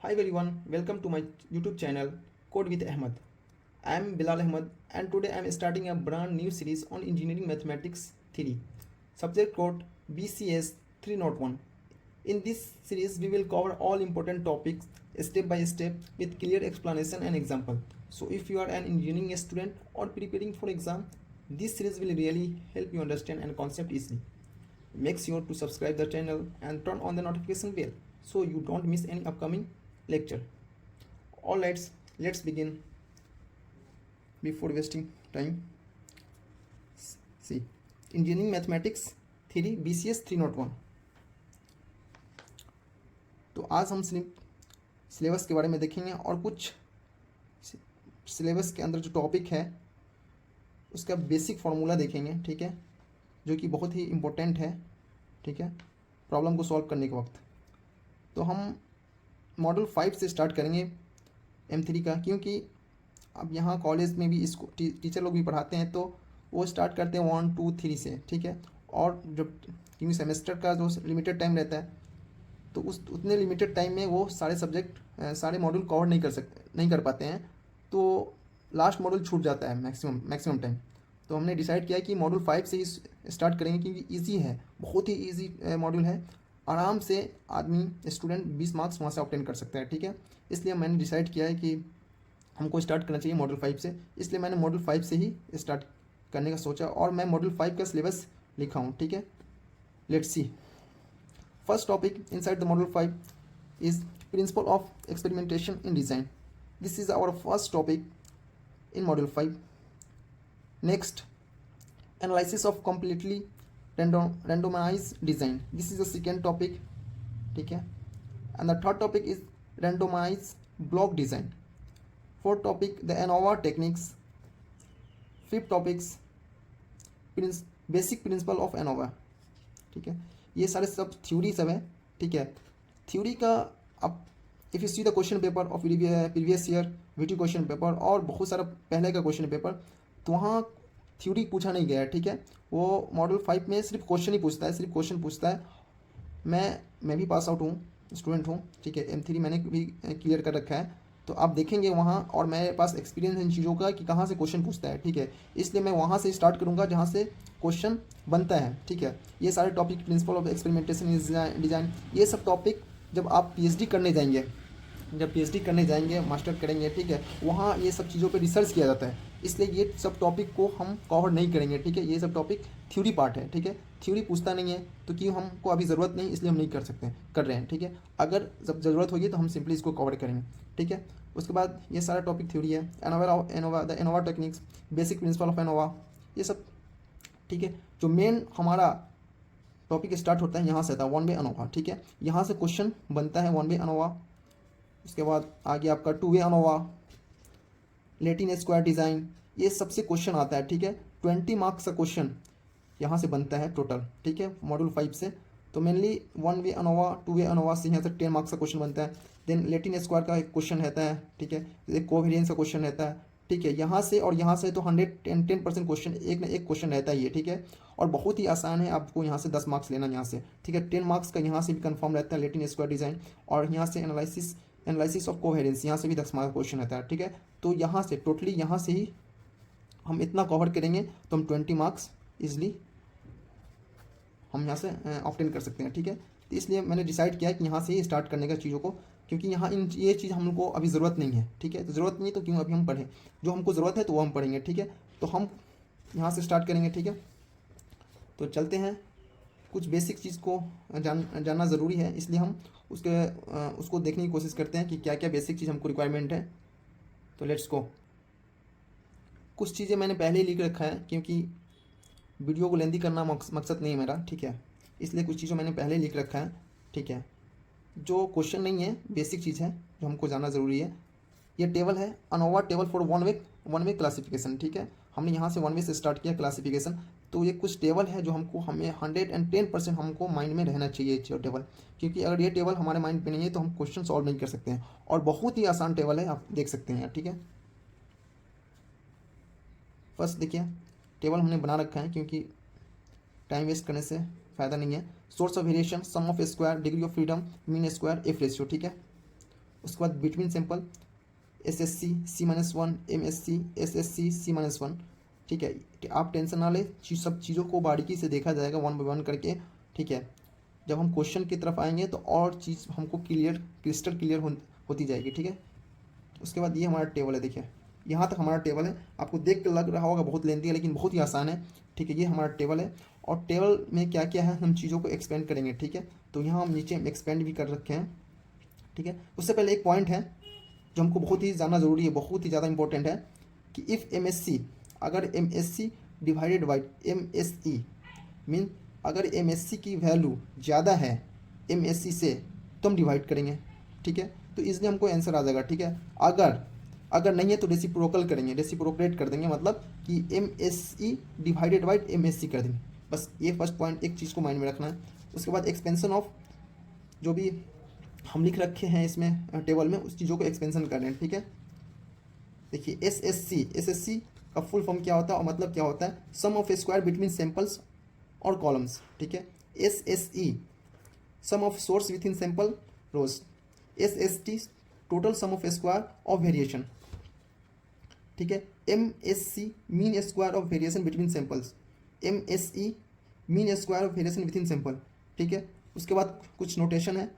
Hi everyone, welcome to my YouTube channel Code with Ahmed. I am Bilal Ahmed and today I am starting a brand new series on Engineering Mathematics Theory, subject code BCS 301. In this series, we will cover all important topics step by step with clear explanation and example. So if you are an engineering student or preparing for exam, this series will really help you understand and concept easily. Make sure to subscribe the channel and turn on the notification bell so you don't miss any upcoming lecture. Alright, let's begin before wasting time. See, Engineering Mathematics Theory BCS 301. तो आज हम सिर्फ syllabus के बारे में देखेंगे और कुछ सिलेबस के अंदर जो टॉपिक है उसका बेसिक फार्मूला देखेंगे, ठीक है, जो कि बहुत ही इम्पोर्टेंट है, ठीक है, प्रॉब्लम को सॉल्व करने के वक्त। तो हम मॉड्यूल 5 से स्टार्ट करेंगे M3 का, क्योंकि अब यहाँ कॉलेज में भी इसको टीचर लोग भी पढ़ाते हैं तो वो स्टार्ट करते हैं 1, 2, 3 से, ठीक है। और जब क्योंकि सेमेस्टर का जो लिमिटेड टाइम रहता है तो उतने लिमिटेड टाइम में वो सारे सब्जेक्ट सारे मॉड्यूल कवर नहीं कर पाते हैं, तो लास्ट मॉड्यूल छूट जाता है मैक्सिमम टाइम। तो हमने डिसाइड किया कि मॉड्यूल 5 से ही स्टार्ट करेंगे, क्योंकि ईजी है, बहुत ही ईजी मॉड्यूल है, आराम से आदमी स्टूडेंट 20 मार्क्स वहाँ से ऑब्टेन कर सकता है, ठीक है। इसलिए मैंने डिसाइड किया है कि हमको स्टार्ट करना चाहिए मॉड्यूल 5 से, इसलिए मैंने मॉड्यूल 5 से ही स्टार्ट करने का सोचा और मैं मॉड्यूल 5 का सिलेबस लिखा हूँ, ठीक है। Let's see. First topic inside the module 5 is principle of experimentation in design. This is our first topic in module 5. Next, analysis of completely randomized design. This is the second topic, ठीक है. And the third topic is randomized block design. Fourth topic, the ANOVA techniques. Fifth topics, basic principle of ANOVA, ठीक है. ये सारे सब theory सब है, ठीक है. थ्योरी का अब if you see the question paper of previous year VT question paper और बहुत सारा पहले का क्वेश्चन पेपर, तो वहाँ थ्योरी पूछा नहीं गया है, ठीक है. वो मॉड्यूल 5 में सिर्फ क्वेश्चन ही पूछता है, सिर्फ क्वेश्चन पूछता है. मैं भी पास आउट हूँ, स्टूडेंट हूँ, ठीक है. M3 मैंने भी क्लियर कर रखा है, तो आप देखेंगे वहाँ, और मेरे पास एक्सपीरियंस है इन चीज़ों का कि कहाँ से क्वेश्चन पूछता है, ठीक है. इसलिए मैं वहाँ से स्टार्ट करूँगा जहाँ से क्वेश्चन बनता है, ठीक है. ये सारे topic, principle of experimentation in design, ये सब टॉपिक जब आप PhD करने जाएंगे, मास्टर करेंगे, ठीक है, वहाँ ये सब चीज़ों पे रिसर्च किया जाता है. इसलिए ये सब टॉपिक को हम कवर नहीं करेंगे, ठीक है. ये सब टॉपिक थ्योरी पार्ट है, ठीक है. थ्योरी पूछता नहीं है तो क्यों, हमको अभी ज़रूरत नहीं, इसलिए हम नहीं कर रहे हैं, ठीक है. अगर जब ज़रूरत होगी तो हम सिंपली इसको कवर करेंगे, ठीक है. उसके बाद ये सारा टॉपिक थ्योरी है. ANOVA techniques, basic principle of ANOVA, ये सब, ठीक है. जो मेन हमारा टॉपिक स्टार्ट होता है यहाँ से था, वन वे एनोवा, ठीक है. यहाँ से क्वेश्चन बनता है वन वे एनोवा. उसके बाद आगे आपका 2 वे एनोवा, लैटिन स्क्वायर डिज़ाइन, ये सबसे क्वेश्चन आता है, ठीक है. 20 मार्क्स का क्वेश्चन यहाँ से बनता है टोटल, ठीक है, मॉड्यूल 5 से. तो मेनली 1 वे एनोवा, 2 वे एनोवा से यहाँ से 10 मार्क्स का क्वेश्चन बनता है. देन लैटिन स्क्वायर का एक क्वेश्चन रहता है, ठीक है. एक कोवेरियंस का क्वेश्चन रहता है, ठीक है. यहाँ से और यहाँ से तो 110% क्वेश्चन, एक ना एक क्वेश्चन रहता है ये, ठीक है. और बहुत ही आसान है, आपको यहाँ से 10 मार्क्स लेना यहाँ से, ठीक है. 10 मार्क्स का यहाँ से भी कंफर्म रहता है लैटिन स्क्वायर डिज़ाइन. और यहाँ से एनालिसिस ऑफ कोहेरेंस, यहाँ से भी 10 मार्क्स क्वेश्चन रहता है, ठीक है. तो यहाँ से टोटली यहाँ से ही हम इतना कवर करेंगे तो हम 20 मार्क्स इजली हम यहाँ से ऑब्टेन कर सकते हैं, ठीक है. तो इसलिए मैंने डिसाइड किया कि यहाँ से ही स्टार्ट करने का चीज़ों को, क्योंकि यहाँ ये चीज़ हमको अभी ज़रूरत नहीं है, ठीक है. तो ज़रूरत नहीं है तो क्यों अभी हम पढ़ें, जो हमको ज़रूरत है तो वो हम पढ़ेंगे, ठीक है. तो हम यहाँ से स्टार्ट करेंगे, ठीक है. तो चलते हैं. कुछ बेसिक चीज़ को जानना ज़रूरी है, इसलिए हम उसको देखने की कोशिश करते हैं कि क्या क्या बेसिक चीज़ हमको रिक्वायरमेंट है. तो लेट्स गो. कुछ चीज़ें मैंने पहले ही लिख रखा है, क्योंकि वीडियो को लेंदी करना मकसद नहीं है मेरा, ठीक है. इसलिए कुछ चीज़ों मैंने पहले ही लिख रखा है, ठीक है. जो क्वेश्चन नहीं है, बेसिक चीज़ है जो हमको जानना ज़रूरी है. ये टेबल है, ANOVA table for one way classification, ठीक है. हमने यहाँ से वन वे से स्टार्ट किया क्लासिफिकेशन. तो ये कुछ टेबल है जो हमें 110% हमको माइंड में रहना चाहिए ये टेबल, क्योंकि अगर ये टेबल हमारे माइंड पे नहीं है तो हम क्वेश्चन सॉल्व नहीं कर सकते हैं. और बहुत ही आसान टेबल है, आप देख सकते हैं, ठीक है. फर्स्ट देखिए, टेबल हमने बना रखा है क्योंकि टाइम वेस्ट करने से फ़ायदा नहीं है. Source of variation, sum of square, degree of freedom, mean square, F ratio, ठीक है. उसके बाद between sample SSC C-1, MSC SSC C-1, ठीक है। आप टेंशन ना ले, सब चीज़ों को बारीकी से देखा जाएगा वन बाय वन करके, ठीक है। जब हम क्वेश्चन की तरफ आएंगे तो और चीज़ हमको क्रिस्टल क्लियर होती जाएगी, ठीक है। उसके बाद ये हमारा टेबल है, देखिए यहाँ तक हमारा टेबल है। आपको देख कर लग रहा होगा बहुत लेंथी है, लेकिन बहुत ही आसान है, ठीक है। ये हमारा टेबल है और टेबल में क्या क्या है हम चीज़ों को एक्सपेंड करेंगे, ठीक है। तो यहाँ हम नीचे एक्सपेंड भी कर रखे हैं, ठीक है। उससे पहले एक पॉइंट है जो हमको बहुत ही जानना ज़रूरी है, बहुत ही ज़्यादा इंपॉर्टेंट है कि इफ़ MSC, अगर MSC divided by MSE mean अगर MSC की वैल्यू ज़्यादा है MSC से तो हम डिवाइड करेंगे, ठीक है। तो इसलिए हमको आंसर आ जाएगा, ठीक है। अगर नहीं है तो रेसिप्रोकल करेंगे, रेसिप्रोकेट कर देंगे, मतलब कि MSE डिवाइडेड बाई MSC कर देंगे। बस ये फर्स्ट पॉइंट, एक चीज़ को माइंड में रखना है। उसके बाद एक्सपेंशन ऑफ जो भी हम लिख रखे हैं इसमें टेबल में, उस चीज़ों को एक्सपेंशन कर लें, ठीक है। देखिए SSC का फुल फॉर्म क्या होता है और मतलब क्या होता है, sum of square between samples और कॉलम्स, ठीक है। SSE sum of source within sample rows. SST total sum of square of variation, ठीक है। MSC mean square of variation between samples. MSE mean square of variation within sample, ठीक है। उसके बाद कुछ notation है,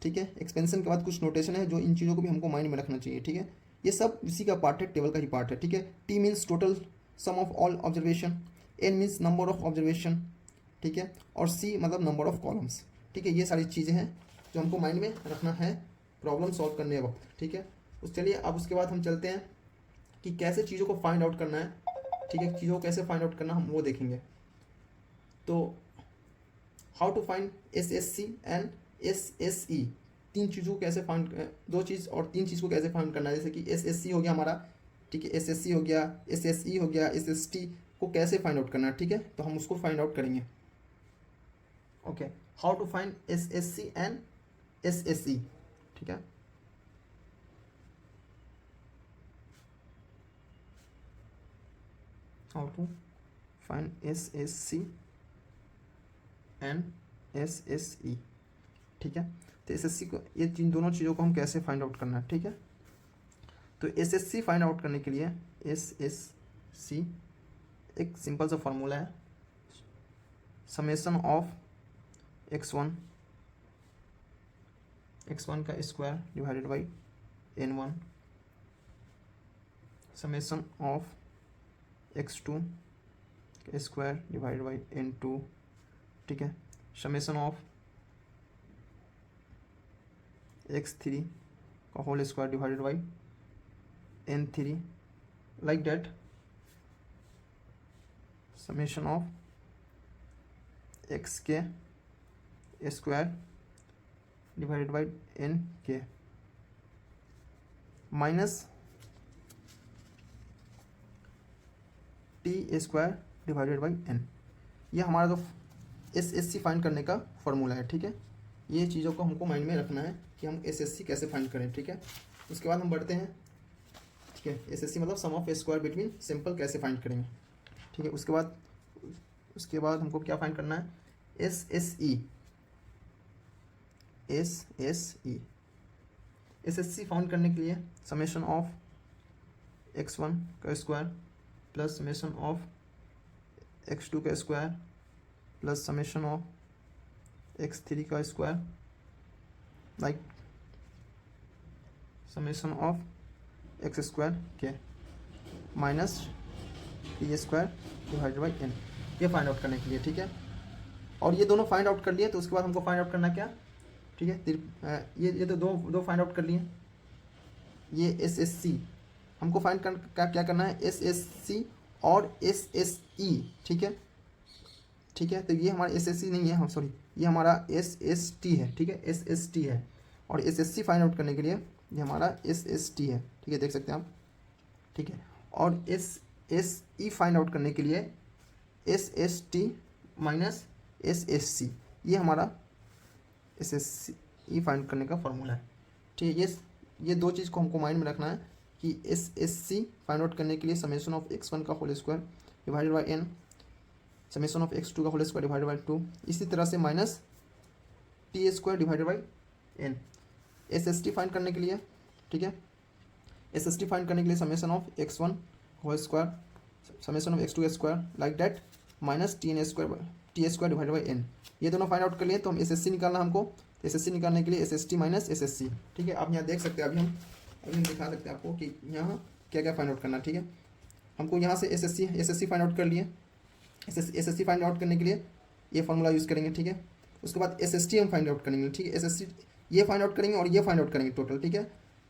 ठीक है। एक्सपेंशन के बाद कुछ नोटेशन है जो इन चीज़ों को भी हमको माइंड में रखना चाहिए, ठीक है। ये सब इसी का पार्ट है, टेबल का ही पार्ट है, ठीक है। T means total sum of all observation, N means number of observation, ठीक है। और C मतलब नंबर ऑफ कॉलम्स, ठीक है। ये सारी चीज़ें हैं जो हमको माइंड में रखना है प्रॉब्लम सॉल्व करने वक्त, ठीक है। चलिए अब उसके बाद हम चलते हैं कि कैसे चीज़ों को फाइंड आउट करना है, ठीक है। चीज़ों को कैसे फाइंड आउट करना हम वो देखेंगे। तो how to find SSC and SSE, तीन चीज़ों को कैसे फाइंड, दो चीज़ और तीन चीज़ को कैसे फाइंड करना है। जैसे कि SSC हो गया हमारा, ठीक है। SSC हो गया, SSE हो गया, SST को कैसे फाइंड आउट करना है, ठीक है। तो हम उसको फाइंड आउट करेंगे। Okay, how to find SSC and SSE, ठीक है। How to find SSC and SSE, ठीक है। तो SSC को, ये जिन दोनों चीज़ों को हम कैसे फाइंड आउट करना है, ठीक है। तो SSC फाइंड आउट करने के लिए SSC एक सिंपल सा फॉर्मूला है, समेशन ऑफ x1 का square divided by n1, summation of x2 का स्क्वायर डिवाइडेड बाई n2, ठीक है। समेशन ऑफ x3 का whole square divided by n3, like that. Summation of x के स्क्वायर डिवाइडेड बाई n के minus t square divided by n। ये हमारा जो SSC find करने का फॉर्मूला है, ठीक है। ये चीज़ों को हमको माइंड में रखना है कि हम SSC कैसे फाइंड करें, ठीक है। उसके बाद हम बढ़ते हैं, ठीक है। SSC मतलब सम ऑफ स्क्वायर बिटवीन सिंपल कैसे फाइंड करेंगे, ठीक है। उसके बाद हमको क्या फाइंड करना है, SSE SSC फाइंड करने के लिए समेशन ऑफ x1 का square plus summation of x2 का square plus summation of x3 का square, like summation of x square के minus t square divided by n, ये फाइंड आउट करने के लिए, ठीक है। और ये दोनों फाइंड आउट कर लिए तो उसके बाद हमको फाइंड आउट करना क्या, ठीक है। ये तो दो फाइंड आउट कर लिए। ये SSC हमको फाइंड क्या करना है, SSC और SSE, ठीक है, ठीक है। तो ये हमारा SSC नहीं है, हम सॉरी, ये हमारा SST है, ठीक है। SST है और SSC फाइंड आउट करने के लिए ये हमारा SST है, ठीक है, देख सकते हैं आप, ठीक है। और SSE फाइंड आउट करने के लिए SST माइनस SSC, ये हमारा SSE फाइंड करने का फॉर्मूला है, ठीक है। ये दो चीज़ को हमको माइंड में रखना है कि SSC फाइंड आउट करने के लिए समेशन ऑफ x1 का whole square divided by n, summation of x2 का होल स्क्वायर डिवाइडेड बाई 2, इसी तरह से minus t square divided by n। S S T find करने के लिए, ठीक है, एस एस टी फाइंड करने के लिए summation of x1 whole square summation of x2 square like that minus T square divided by N, ये दोनों फाइंड आउट कर लिए। तो हम एस एस सी निकालना हमको, एस एस सी निकालने के लिए S S T minus S S C, ठीक है। आप यहाँ देख सकते हैं, अभी हम दिखा सकते हैं आपको कि यहाँ क्या क्या फाइंड आउट करना, ठीक है। हमको यहाँ से S S C find out कर लिए, S S C find out करने के लिए ये फार्मूला यूज़ करेंगे, ठीक है। उसके बाद एस एस टी हम फाइंड आउट करेंगे, ठीक है, एस एस टी ये फाइंड आउट करेंगे और ये फाइंड आउट करेंगे टोटल, ठीक है।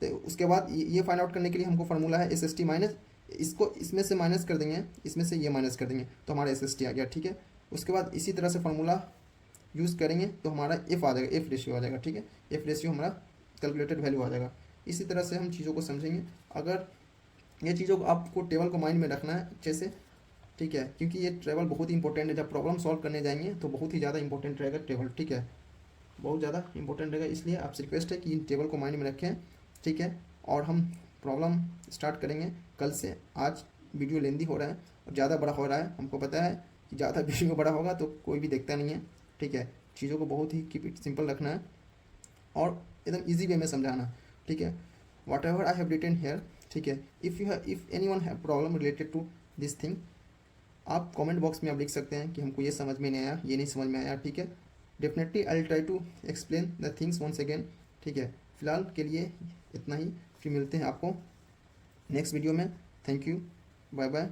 तो उसके बाद ये फाइंड आउट करने के लिए हमको फार्मूला है एस एस टी माइनस, इसको इसमें से माइनस कर देंगे, इसमें से ये माइनस कर देंगे तो हमारा एस एस टी आ गया, ठीक है। उसके बाद इसी तरह से फार्मूला यूज़ करेंगे तो हमारा एफ आ जाएगा, एफ रेशियो आ जाएगा, ठीक है। एफ रेशियो हमारा कैलकुलेटेड वैल्यू आ जाएगा। इसी तरह से हम चीज़ों को समझेंगे। अगर ये चीज़ों को आपको टेबल को माइंड में रखना है अच्छे से, ठीक है, क्योंकि ये टेबल बहुत ही इंपॉर्टेंट है। जब प्रॉब्लम सॉल्व करने जाएंगे तो बहुत ही ज़्यादा इंपॉर्टेंट रहेगा टेबल, ठीक है, बहुत ज़्यादा इंपॉर्टेंट रहेगा। इसलिए आपसे रिक्वेस्ट है कि इन टेबल को माइंड में रखें, ठीक है। और हम प्रॉब्लम स्टार्ट करेंगे कल से। आज वीडियो लेंदी हो रहा है और ज़्यादा बड़ा हो रहा है, हमको पता है कि ज़्यादा वीडियो बड़ा होगा तो कोई भी देखता नहीं है, ठीक है। चीज़ों को बहुत ही कीप इट सिंपल रखना है और एकदम ईजी वे में समझाना, ठीक है। Whatever I have written here, ठीक है, if anyone have problem related to this thing, आप कमेंट बॉक्स में आप लिख सकते हैं कि हमको ये समझ में नहीं आया, ये नहीं समझ में आया, ठीक है। Definitely I will try to explain the things once again, ठीक है। फिलहाल के लिए इतना ही, फिर मिलते हैं आपको नेक्स्ट वीडियो में। Thank you, bye bye.